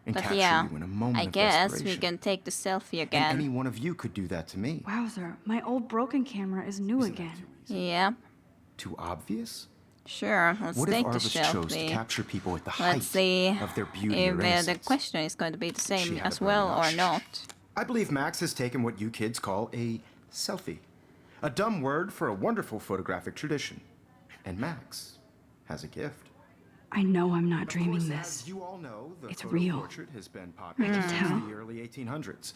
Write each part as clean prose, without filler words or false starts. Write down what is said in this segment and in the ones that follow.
and But capture yeah, you in a moment I of guess we desperation. can take the selfie And again. any one of you could do that to me. Wowzer, my old broken camera is new Isn't that again. too easy? Yeah, Too obvious? sure. Let's What if take the Arvis chose to selfie. capture people at the Let's height see of their beauty if or the innocence? question is going to be the She same had as a well or burn. not. I believe Max has taken what you kids call a selfie. A dumb word for a wonderful photographic tradition. And Max has a gift. I know I'm not Of dreaming course, this. as you all know, the It's photo real. portrait has been popular I can since tell. the early 1800s.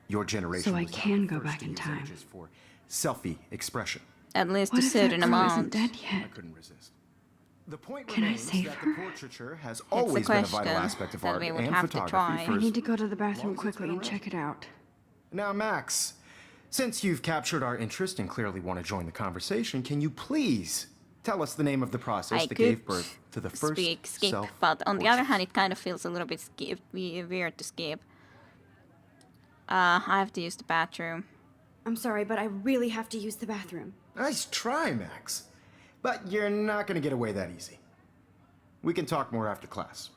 Your generation So I was not can the go first back to in use time. images for selfie expression. At least What a if that certain girl isn't amount. dead I yet? couldn't resist. The point Can I remains save that her? the portraiture has It's a always been a vital question aspect of that art we would and have to photography try. for I need to go to the long bathroom as it's quickly been and check it out. Now, Max, since you've captured our interest and clearly want to join the conversation, can you please tell us the name of the process I that could gave birth to the first skip, self but on the other hand, it kind of feels a little bit weird to skip. I have to use the bathroom. I'm sorry, but I really have to use the bathroom. Nice try, Max. But you're not going to get away that easy. We can talk more after class.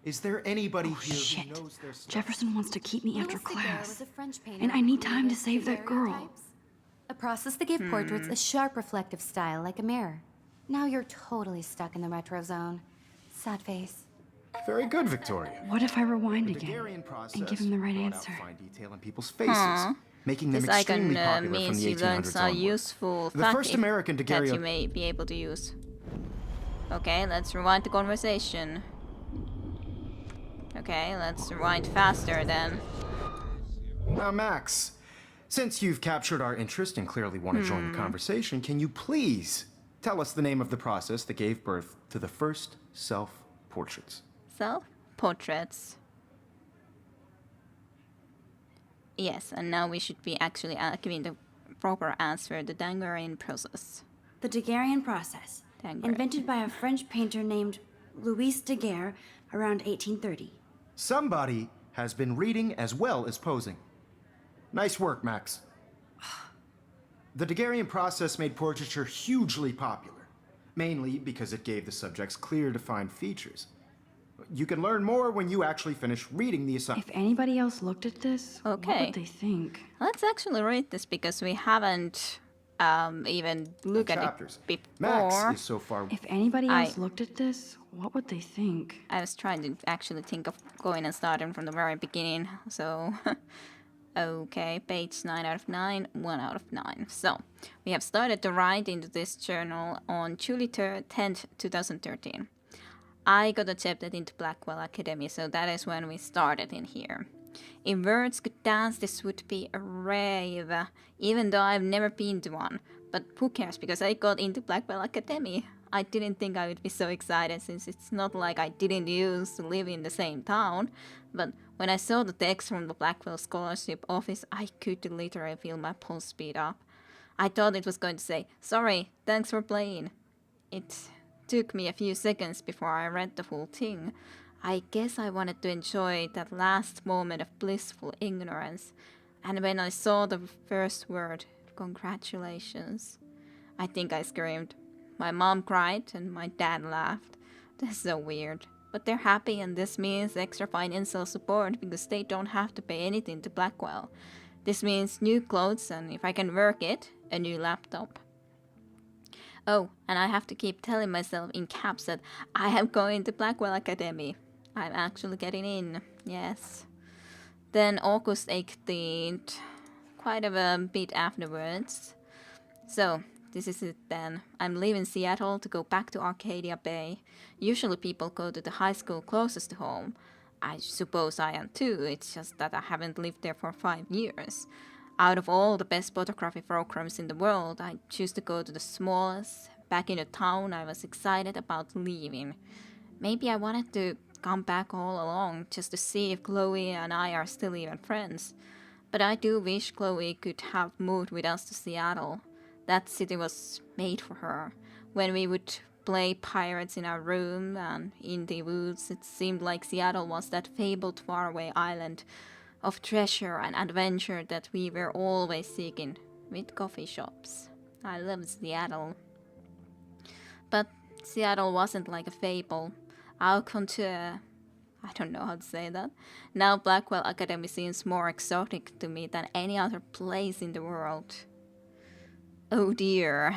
Is there anybody Oh, here shit. who knows their stuff? Jefferson wants to keep me after Louis Daguerre class. was a French painter And I need who time to used save that girl. daguerreotypes, a process that gave portraits a sharp reflective style like a mirror. Now you're totally stuck in the retro zone. Sad face. Very good, Victoria. What if I rewind The again Daguerrean process and give him the right brought out answer? fine detail in people's faces, making them This extremely icon popular from means the you learn 1800s some onward. useful The fact first American that daguerreotype. you may be able to use. Okay, let's rewind the conversation. Okay, let's rewind faster then. Now, Max, since you've captured our interest and clearly want to join the conversation, can you please tell us the name of the process that gave birth to the first self-portraits? Self-portraits. Yes, and now we should be actually giving the proper answer, the Daguerrean process. The Daguerrean process, Daguerre. invented by a French painter named Louis Daguerre around 1830. Somebody has been reading as well as posing. Nice work, Max. The Daguerrean process made portraiture hugely popular, mainly because it gave the subjects clear, defined features. You can learn more when you actually finish reading the assignment. If anybody else looked at this, what Okay. would they think? Let's actually read this because we haven't even looked at Chapters. it Max before. is so far. If anybody else looked at this, what would they think? I was trying to actually think of going and starting from the very beginning, so... Okay, page 9 out of 9, 1 out of 9. So, we have started to write into this journal on July 10th, 2013. I got accepted into Blackwell Academy, so that is when we started in here. If words could dance, this would be a rave, even though I've never been to one. But who cares, because I got into Blackwell Academy. I didn't think I would be so excited, since it's not like I didn't used to live in the same town. But when I saw the text from the Blackwell Scholarship Office, I could literally feel my pulse speed up. I thought it was going to say, "Sorry, thanks for playing." It took me a few seconds before I read the full thing. I guess I wanted to enjoy that last moment of blissful ignorance. And when I saw the first word, "Congratulations," I think I screamed. My mom cried and my dad laughed. That's so weird. But they're happy, and this means extra financial support because they don't have to pay anything to Blackwell. This means new clothes and, if I can work it, a new laptop. Oh, and I have to keep telling myself in caps that I am going to Blackwell Academy. I'm actually getting in, yes. Then August 18th, quite a bit afterwards. So, this is it then. I'm leaving Seattle to go back to Arcadia Bay. Usually people go to the high school closest to home. I suppose I am too, it's just that I haven't lived there for 5 years. Out of all the best photography programs in the world, I choose to go to the smallest. Back in the town, I was excited about leaving. Maybe I wanted to come back all along just to see if Chloe and I are still even friends. But I do wish Chloe could have moved with us to Seattle. That city was made for her. When we would play pirates in our room and in the woods, it seemed like Seattle was that fabled faraway island of treasure and adventure that we were always seeking, with coffee shops. I love Seattle. But Seattle wasn't like a fable. Au contraire, I don't know how to say that. Now Blackwell Academy seems more exotic to me than any other place in the world. Oh dear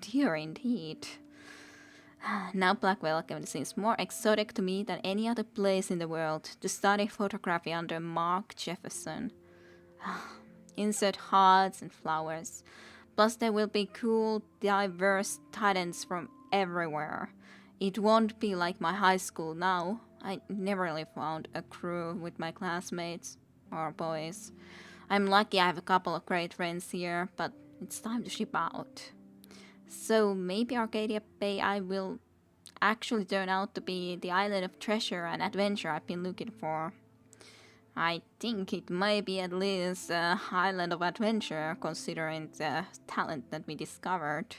indeed. Now Blackwell Academy seems more exotic to me than any other place in the world to study photography under Mark Jefferson. Insert hearts and flowers. Plus there will be cool, diverse talents from everywhere. It won't be like my high school now. I never really found a crew with my classmates or boys. I'm lucky I have a couple of great friends here, but it's time to ship out. So maybe Arcadia Bay I will actually turn out to be the island of treasure and adventure I've been looking for. I think it may be at least a island of adventure considering the talent that we discovered.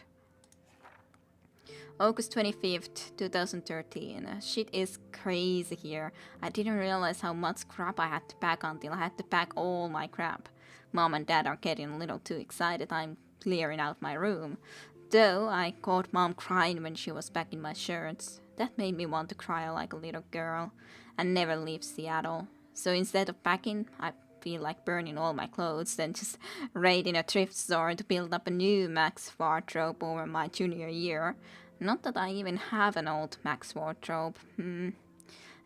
August 25th, 2013. Shit is crazy here. I didn't realize how much crap I had to pack until I had to pack all my crap. Mom and Dad are getting a little too excited I'm clearing out my room. Though I caught Mom crying when she was packing my shirts. That made me want to cry like a little girl and never leave Seattle. So instead of packing, I feel like burning all my clothes, then just raiding a thrift store to build up a new Max wardrobe over my junior year. Not that I even have an old Max wardrobe.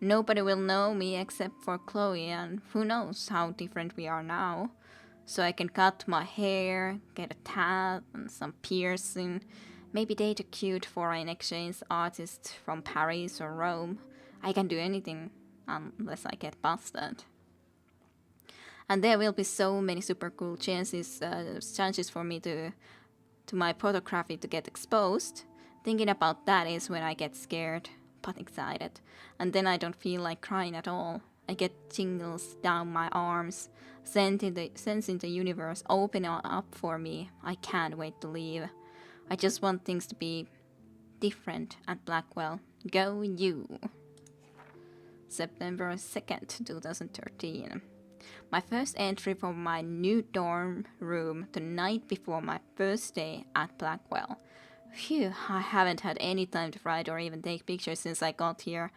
Nobody will know me except for Chloe, and who knows how different we are now. So I can cut my hair, get a tat, and some piercing. Maybe date a cute foreign exchange artist from Paris or Rome. I can do anything, unless I get busted. And there will be so many super cool chances for me to my photography to get exposed. Thinking about that is when I get scared, but excited. And then I don't feel like crying at all. I get tingles down my arms, sensing the universe opening up for me. I can't wait to leave. I just want things to be different at Blackwell. Go you! September 2nd, 2013. My first entry for my new dorm room the night before my first day at Blackwell. Phew, I haven't had any time to write or even take pictures since I got here.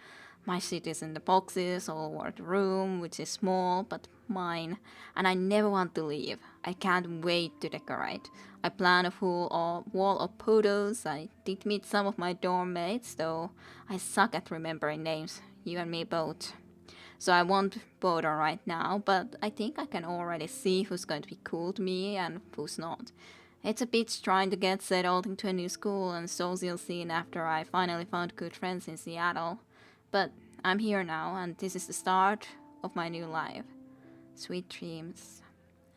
My shit is in the boxes all over the room, which is small but mine, and I never want to leave. I can't wait to decorate. I plan a full wall of photos. I did meet some of my dorm mates, though I suck at remembering names, you and me both. So I won't bother right now, but I think I can already see who's going to be cool to me and who's not. It's a bitch trying to get settled into a new school and social scene after I finally found good friends in Seattle. But I'm here now, and this is the start of my new life. Sweet dreams.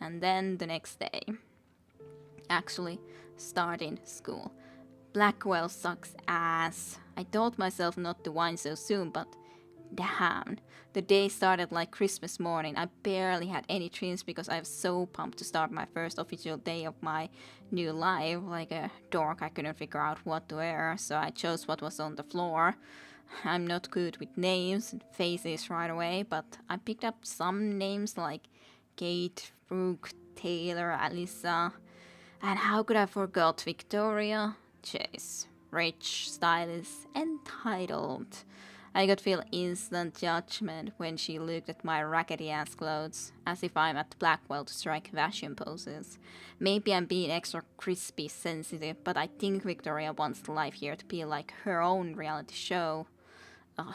And then the next day. Actually, starting school. Blackwell sucks ass. I told myself not to whine so soon, but damn. The day started like Christmas morning. I barely had any dreams because I was so pumped to start my first official day of my new life. Like a dork, I couldn't figure out what to wear, so I chose what was on the floor. I'm not good with names and faces right away, but I picked up some names like Kate, Brooke, Taylor, Alyssa, and how could I forget Victoria? Chase, rich, stylish, entitled. I could feel instant judgment when she looked at my raggedy-ass clothes, as if I'm at Blackwell to strike fashion poses. Maybe I'm being extra crispy sensitive, but I think Victoria wants life here to be like her own reality show. Ugh.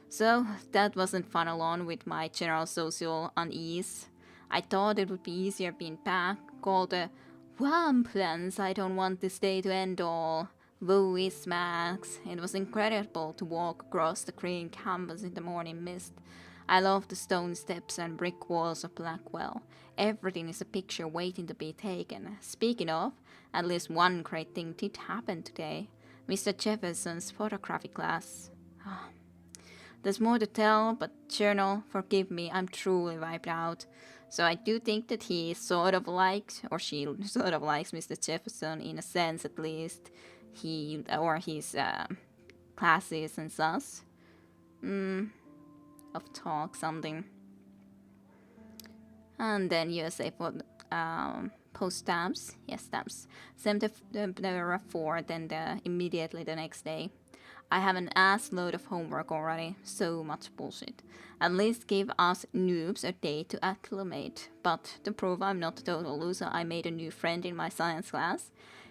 So, that wasn't fun alone with my general social unease. I thought it would be easier being back, called a "Wham plans, I don't want this day to end all." Woo smacks. It was incredible to walk across the green campus in the morning mist. I love the stone steps and brick walls of Blackwell. Everything is a picture waiting to be taken. Speaking of, at least one great thing did happen today. Mr. Jefferson's photography class. There's more to tell, but journal, forgive me, I'm truly wiped out. So I do think that he sort of likes, or she sort of likes Mr. Jefferson in a sense at least. He or his classes and sus of talk something, and then USA for post stamps, yes stamps, September 4th, and immediately the next day. I have an ass load of homework already. So much bullshit. At least give us noobs a day to acclimate. But to prove I'm not a total loser, I made a new friend in my science class.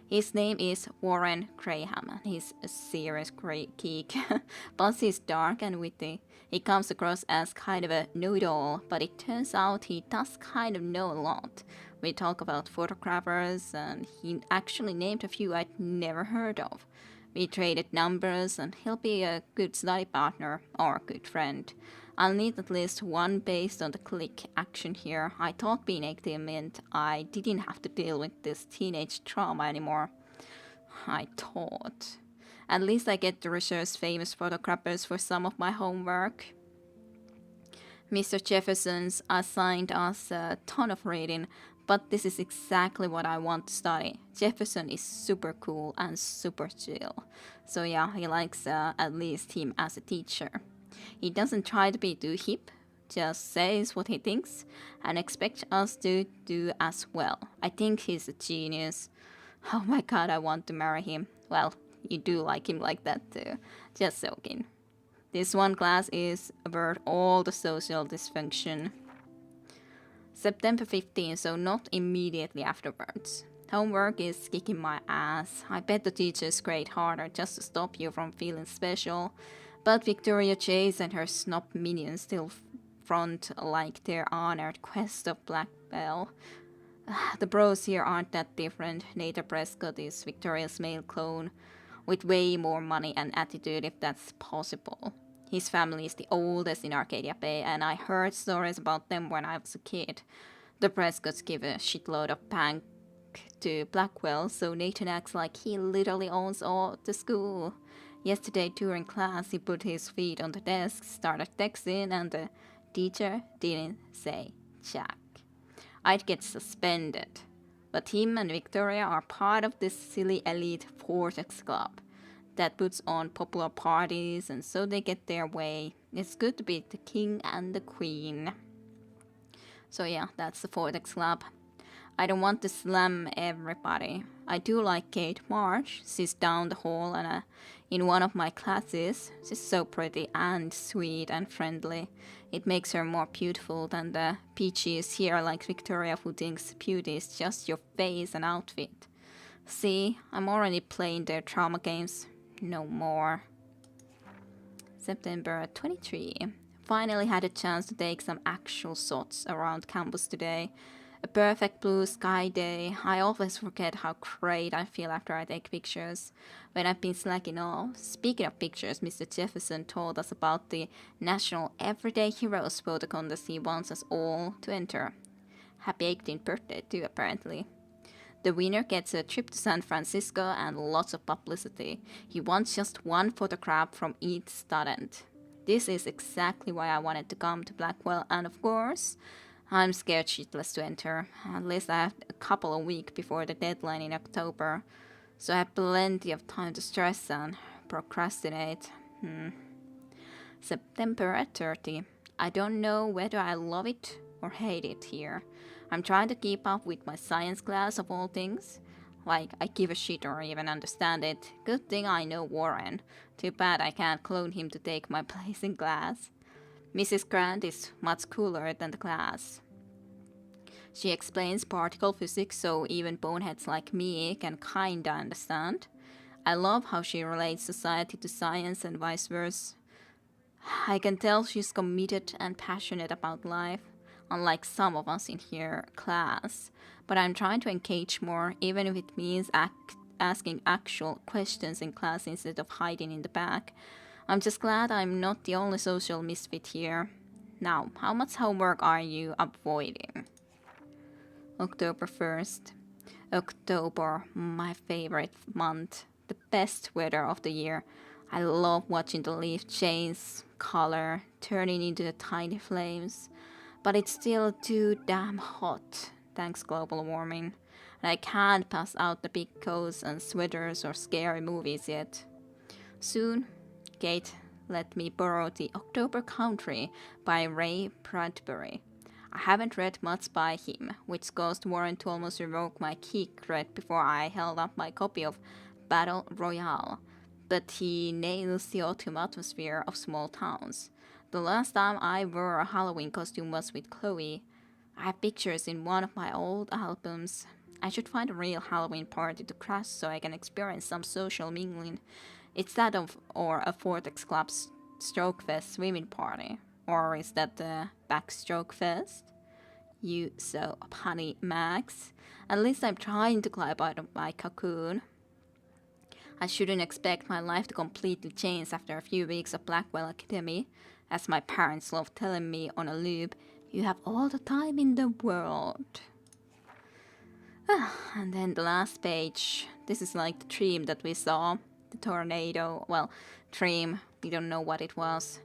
His name is Warren Graham, and he's a serious geek. Plus he's dark and witty. He comes across as kind of a know-it-all, but it turns out he does kind of know a lot. We talk about photographers, and he actually named a few I'd never heard of. We traded numbers, and he'll be a good study partner or a good friend. I'll need at least one based on the click action here. I thought being 18 meant I didn't have to deal with this teenage trauma anymore. I thought. At least I get to research famous photographers for some of my homework. Mr. Jefferson's assigned us a ton of reading, but this is exactly what I want to study. Jefferson is super cool and super chill. So yeah, he likes at least him as a teacher. He doesn't try to be too hip, just says what he thinks and expects us to do as well. I think he's a genius. Oh my god, I want to marry him. Well, you do like him like that too. Just joking. This one class is about all the social dysfunction. September 15, so not immediately afterwards. Homework is kicking my ass. I bet the teachers grade harder just to stop you from feeling special. But Victoria Chase and her snob minions still front like their honored quest of Black Belle. The bros here aren't that different. Nathan Prescott is Victoria's male clone, with way more money and attitude if that's possible. His family is the oldest in Arcadia Bay, and I heard stories about them when I was a kid. The Prescotts give a shitload of bank to Blackwell, so Nathan acts like he literally owns all the school. Yesterday during class, he put his feet on the desk, started texting, and the teacher didn't say jack. I'd get suspended. But him and Victoria are part of this silly elite Vortex Club that puts on popular parties, and so they get their way. It's good to be the king and the queen. So yeah, that's the Vortex Club. I don't want to slam everybody. I do like Kate Marsh. She's down the hall and in one of my classes. She's so pretty and sweet and friendly. It makes her more beautiful than the peaches here like Victoria, who thinks beauty is just your face and outfit. See, I'm already playing their trauma games. No more. September 23. Finally had a chance to take some actual shots around campus today. A perfect blue sky day. I always forget how great I feel after I take pictures when I've been slacking off. Speaking of pictures, Mr. Jefferson told us about the National Everyday Heroes photo contest he wants us all to enter. Happy 18th birthday too, apparently. The winner gets a trip to San Francisco and lots of publicity. He wants just one photograph from each student. This is exactly why I wanted to come to Blackwell, and of course, I'm scared shitless to enter. At least I have a couple of weeks before the deadline in October, so I have plenty of time to stress and procrastinate. September 30. I don't know whether I love it or hate it here. I'm trying to keep up with my science class of all things. Like, I give a shit or even understand it. Good thing I know Warren. Too bad I can't clone him to take my place in class. Mrs. Grant is much cooler than the class. She explains particle physics so even boneheads like me can kinda understand. I love how she relates society to science and vice versa. I can tell she's committed and passionate about life, unlike some of us in her class. But I'm trying to engage more, even if it means asking actual questions in class instead of hiding in the back. I'm just glad I'm not the only social misfit here. Now, how much homework are you avoiding? October 1st. October, my favorite month. The best weather of the year. I love watching the leaf change color, turning into the tiny flames. But it's still too damn hot, thanks global warming. And I can't pass out the big coats and sweaters or scary movies yet. Soon, Kate let me borrow The October Country by Ray Bradbury. I haven't read much by him, which caused Warren to almost revoke my key cred before I held up my copy of Battle Royale. but he nails the autumn atmosphere of small towns. The last time I wore a Halloween costume was with Chloe. I have pictures in one of my old albums. I should find a real Halloween party to crash so I can experience some social mingling. It's that or a Vortex Club's Stroke Fest swimming party. Or is that the Backstroke Fest? You so punny, Max. At least I'm trying to climb out of my cocoon. I shouldn't expect my life to completely change after a few weeks of Blackwell Academy. As my parents love telling me on a loop, you have all the time in the world. And then the last page. This is like the dream that we saw. The tornado. Well, dream. We don't know what it was.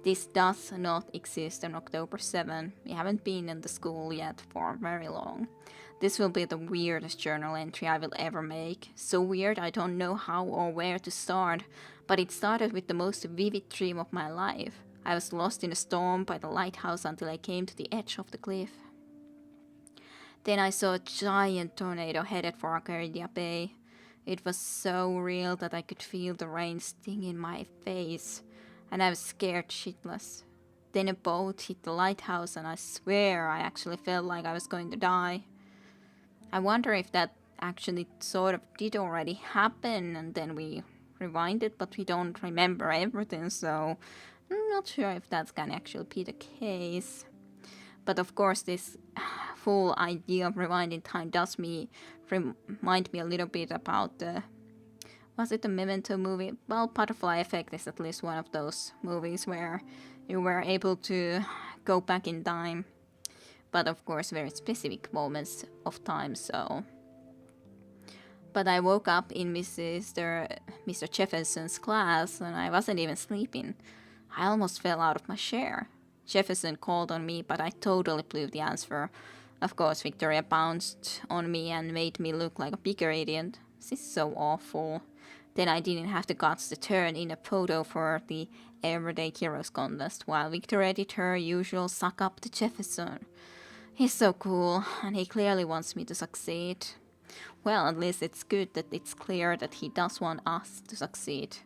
This does not exist on October 7. We haven't been in the school yet for very long. This will be the weirdest journal entry I will ever make. So weird I don't know how or where to start. But it started with the most vivid dream of my life. I was lost in a storm by the lighthouse until I came to the edge of the cliff. Then I saw a giant tornado headed for Arcadia Bay. It was so real that I could feel the rain sting in my face, and I was scared shitless. Then a boat hit the lighthouse, and I swear I actually felt like I was going to die. I wonder if that actually sort of did already happen, and then we rewinded, but we don't remember everything, so I'm not sure if that's gonna actually be the case. But of course, this full idea of rewinding time does remind me a little bit about the... Was it the Memento movie? Well, Butterfly Effect is at least one of those movies where you were able to go back in time. But of course, very specific moments of time, so... But I woke up in Mr. Jefferson's class and I wasn't even sleeping. I almost fell out of my chair. Jefferson called on me, but I totally blew the answer. Of course, Victoria bounced on me and made me look like a bigger idiot. This is so awful. Then I didn't have the guts to turn in a photo for the Everyday Heroes contest, while Victoria did her usual suck up to Jefferson. He's so cool, and he clearly wants me to succeed. Well, at least it's good that it's clear that he does want us to succeed.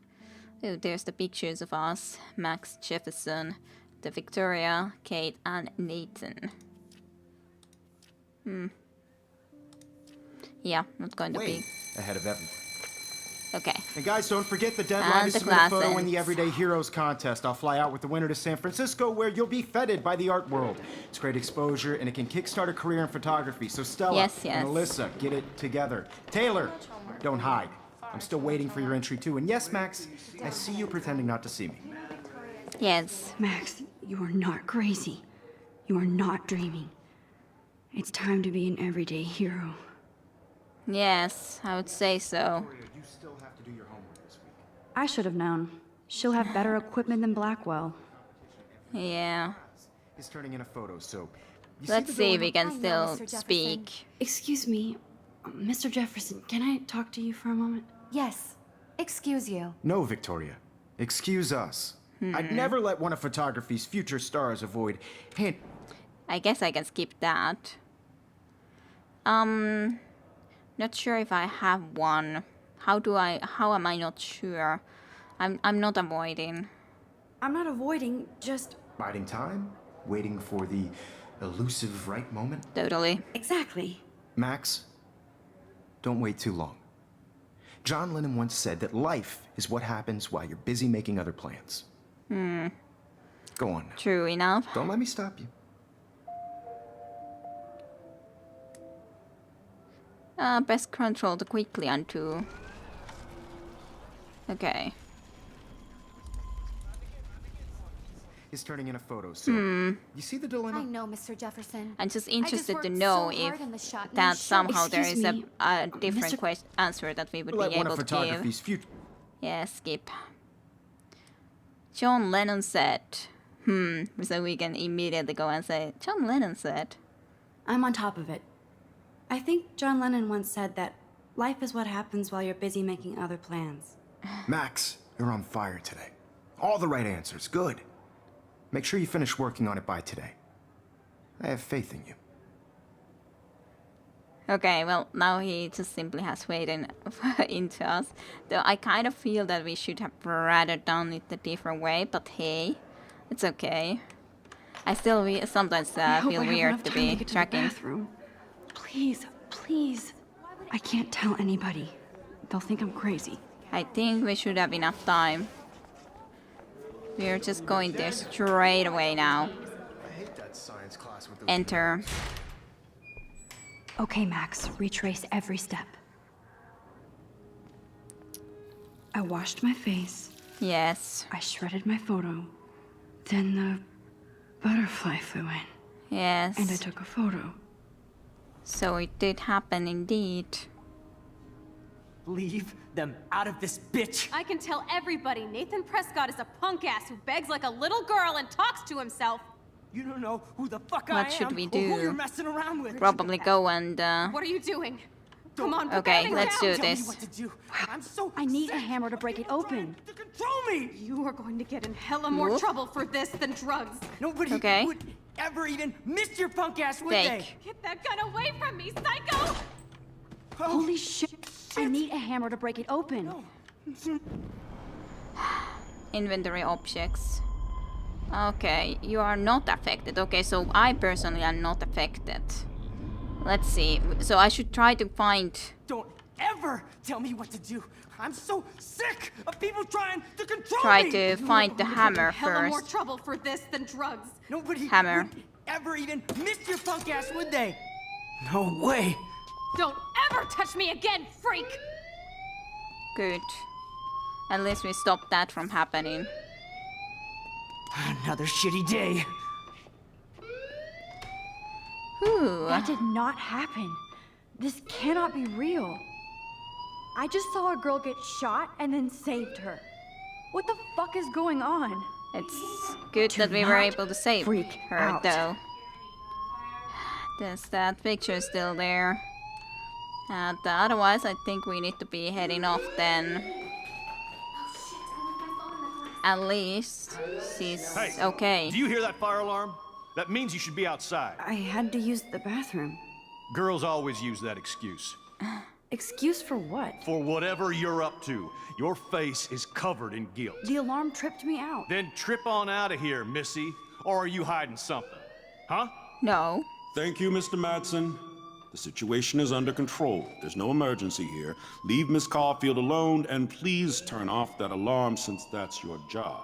Oh, there's the pictures of us, Max, Jefferson, the Victoria, Kate, and Nathan. Yeah, not going to Way be. ahead of everyone. Okay. And guys, don't forget the deadline And to the submit a photo class in the ends. Everyday Heroes contest. I'll fly out with the winner to San Francisco, where you'll be feted by the art world. It's great exposure, and it can kickstart a career in photography. So Stella Yes, and yes. Alyssa, get it together. Taylor, don't hide. I'm still waiting for your entry too. And yes, Max, I see you pretending not to see me. Yes. Max, you are not crazy. You are not dreaming. It's time to be an everyday hero. Yes, I would say so. You still have to do your homework this week. I should have known. She'll have better equipment than Blackwell. Yeah. He's turning in a photo, so... you Let's the see if door? we can I know, still Mr. Jefferson. speak. Excuse me, Mr. Jefferson, can I talk to you for a moment? Yes. Excuse you. No, Victoria. Excuse us. I'd never let one of photography's future stars avoid hand... I guess I can skip that. Not sure if I have one. How am I not sure? I'm not avoiding. I'm not avoiding, just... Biding time, waiting for the elusive right moment. Totally. Exactly. Max, don't wait too long. John Lennon once said that life is what happens while you're busy making other plans. Go on now. True enough. Don't let me stop you. Press control to quickly undo. Okay. He's turning in a photo, so... You see the I dilemma? know, Mr. Jefferson. I'm just I interested to worked know so if hard on the shot, and you that showed- somehow there Excuse is me, a different Mr. answer that we would Let be one of able to give. photography's future... Yeah, skip. John Lennon said. So we can immediately go and say, John Lennon said. I'm on top of it. I think John Lennon once said that life is what happens while you're busy making other plans. Max, you're on fire today. All the right answers. Good. Make sure you finish working on it by today. I have faith in you. Okay, well, now he just simply has waited into us. Though I kind of feel that we should have rather done it a different way, but hey, it's okay. I still sometimes I hope feel I have weird enough to time to be get to the tracking. bathroom. Please, please. I can't tell anybody. They'll think I'm crazy. I think we should have enough time. We're just going there straight away now. I hate that science class with those Enter. Okay, Max, retrace every step. I washed my face. Yes. I shredded my photo. Then the butterfly flew in, Yes. and I took a photo. So it did happen indeed. Leave them out of this bitch! I can tell everybody Nathan Prescott is a punk ass who begs like a little girl and talks to himself. You don't know who the fuck I What am should we or do? who you're messing around with. Probably go and What are you doing? Come on, put Okay, that thing let's down. do Tell me this. what to do. I'm so I need a sick hammer to of break it people open. trying to control me. You are going to get in hella more Whoop. trouble for this than drugs. Nobody Okay. would ever even miss your punk ass, would Take. Get that gun away from me, psycho! they? Oh, Holy shit! I need a hammer to break it open. Inventory objects. Okay, you are not affected. Okay, so I personally am not affected. Let's see. So I should try to find... Don't ever tell me what to do. I'm so sick of people trying to control Try me. to find the hammer Hella more first. trouble for this than drugs. Nobody Hammer. would ever even miss your punk ass, would they? No way. Don't ever touch me again, freak! Good. At least we stopped that from happening. Another shitty day. Whew. That did not happen. This cannot be real. I just saw a girl get shot and then saved her. What the fuck is going on? It's good that we were not able to save freak her, out. though. There's that picture still there. And otherwise, I think we need to be heading off then. At least she's Hey, okay. Do you hear that fire alarm? That means you should be outside. I had to use the bathroom. Girls always use that excuse. Excuse for what? For whatever you're up to, your face is covered in guilt. The alarm tripped me out. Then trip on out of here, Missy. Or are you hiding something? Huh? No. Thank you, Mr. Madsen. The situation is under control. There's no emergency here. Leave Miss Caulfield alone, and please turn off that alarm since that's your job.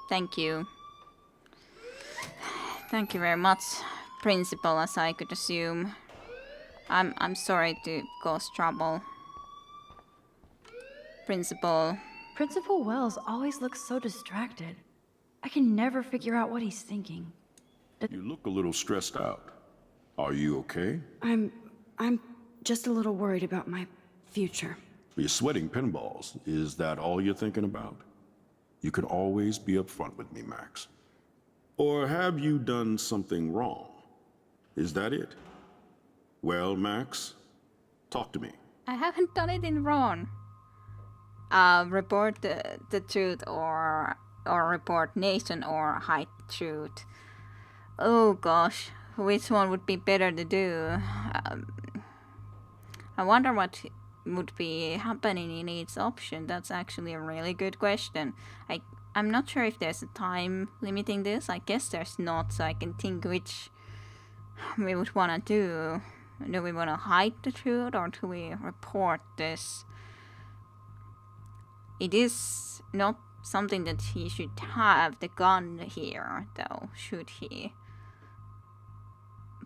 Thank you. Thank you very much, Principal, as I could assume. I'm sorry to cause trouble. Principal. Principal Wells always looks so distracted. I can never figure out what he's thinking. You look a little stressed out. Are you okay? I'm just a little worried about my future. You're sweating pinballs. Is that all you're thinking about? You can always be upfront with me, Max. Or have you done something wrong? Is that it? Well, Max, talk to me. I haven't done anything wrong. Report the truth or report Nathan or hide the truth. Oh gosh, which one would be better to do? I wonder what would be happening in each option. That's actually a really good question. I'm not sure if there's a time limiting this. I guess there's not, so I can think which we would want to do. Do we want to hide the truth or do we report this? It is not something that he should have the gun here, though, should he?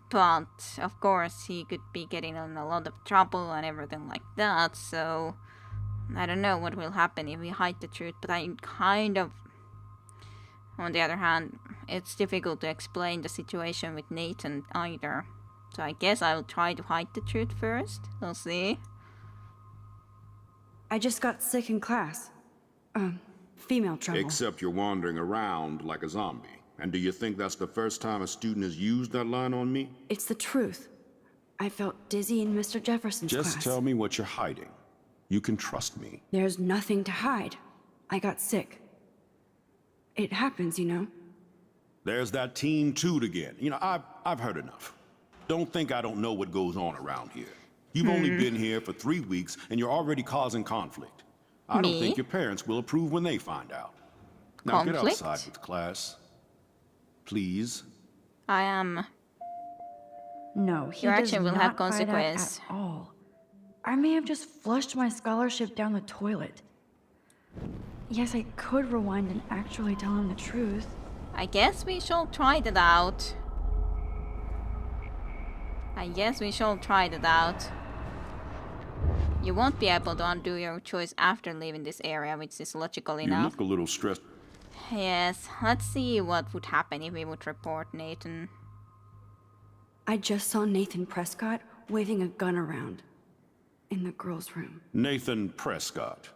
But, of course, he could be getting in a lot of trouble and everything like that, so... I don't know what will happen if we hide the truth, but I kind of... On the other hand, it's difficult to explain the situation with Nathan either. So I guess I'll try to hide the truth first. We'll see. I just got sick in class. Female trouble. Except you're wandering around like a zombie. And do you think that's the first time a student has used that line on me? It's the truth. I felt dizzy in Mr. Jefferson's Just class. tell me what you're hiding. You can trust me. There's nothing to hide. I got sick. It happens, you know. There's that Team Toot again. You know, I've heard enough. Don't think I don't know what goes on around here. You've only been here for 3 weeks, and you're already causing conflict. I don't Me? think your parents will approve when they find out. Now get Conflict? outside with class. Please. I am. No, he Your does action will not have buy that consequence. at all. I may have just flushed my scholarship down the toilet. Yes, I could rewind and actually tell him the truth. I guess we shall try that out. I guess we shall try that out. You won't be able to undo your choice after leaving this area, which is logical You enough. look a little stressed. Yes, let's see what would happen if we would report Nathan. I just saw Nathan Prescott waving a gun around in the girls' room. Nathan Prescott.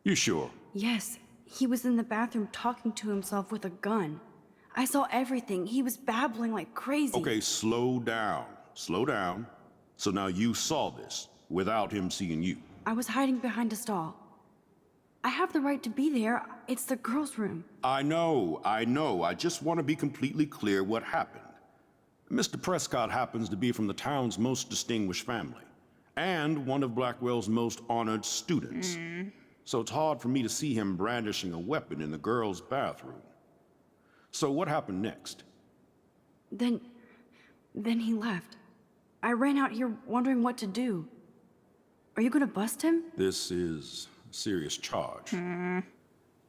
You sure? Yes, he was in the bathroom talking to himself with a gun. I saw everything. He was babbling like crazy. Okay, slow down. Slow down. So now you saw this without him seeing you. I was hiding behind a stall. I have the right to be there. It's the girls' room. I know. I just want to be completely clear what happened. Mr. Prescott happens to be from the town's most distinguished family, and one of Blackwell's most honored students. So it's hard for me to see him brandishing a weapon in the girls' bathroom. So what happened next? Then he left. I ran out here wondering what to do. Are you gonna bust him? This is a serious charge.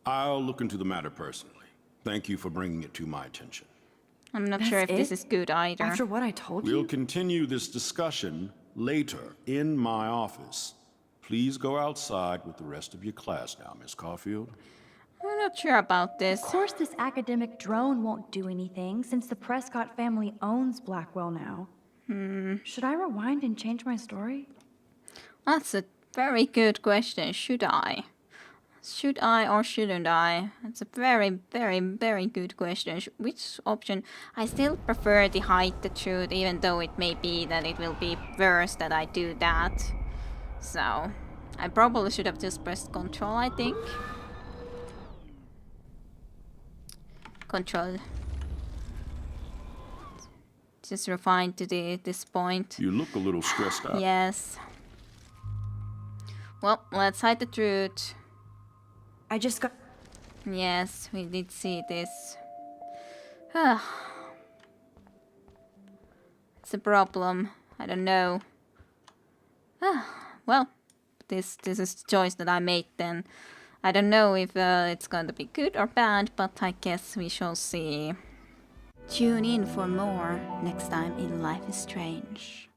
I'll look into the matter personally. Thank you for bringing it to my attention. I'm not sure if That's this it? is good either. After what I told We'll you? continue this discussion later in my office. Please go outside with the rest of your class now, Miss Caulfield. I'm not sure about this. Of course, this academic drone won't do anything since the Prescott family owns Blackwell now. Should I rewind and change my story? That's a very good question. Should I? Should I or shouldn't I? It's a very, very, very good question. Which option? I still prefer the hide the truth, even though it may be that it will be worse that I do that. So, I probably should have just pressed control, I think. Control. Just refined to this point. You look a little stressed out. Yes. Well, let's hide the truth. I just got... Yes, we did see this. It's a problem. I don't know. Well, this is the choice that I made then. I don't know if it's going to be good or bad, but I guess we shall see. Tune in for more next time in Life is Strange.